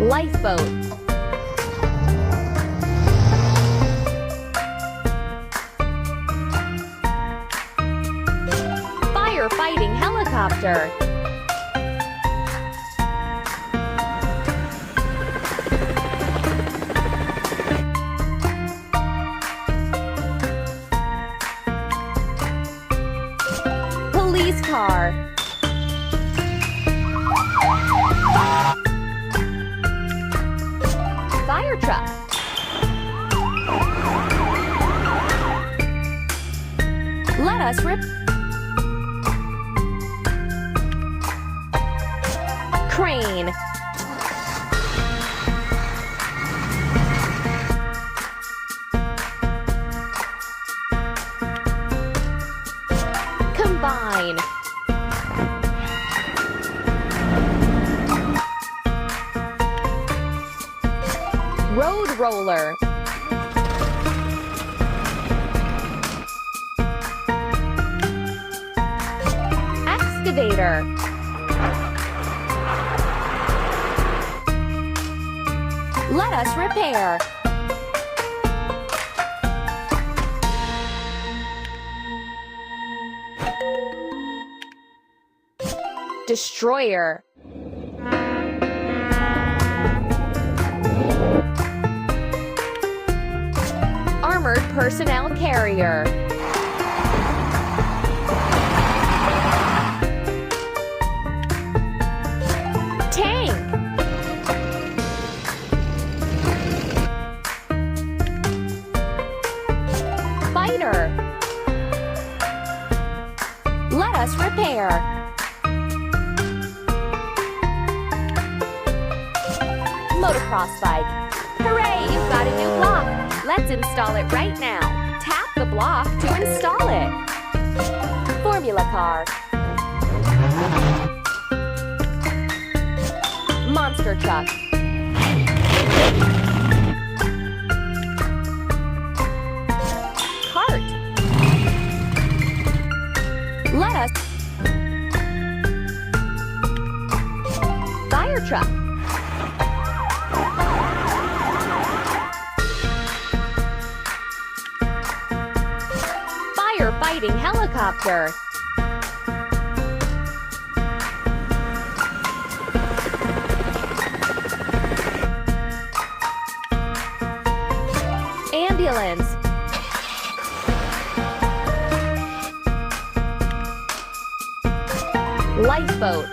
lifeboat, firefighting helicopter, police car, fire truck, let us rip, crane, combine, road roller, excavator, let us repair, destroyer, armored personnel carrier, tank, fighter, let us repair, motocross bike. Hooray, you've got a new block. Let's install it right now. Tap the block to install it. Formula car. Monster truck. Cart. Let us. Fire truck. Firefighting helicopter. Ambulance. Lifeboat.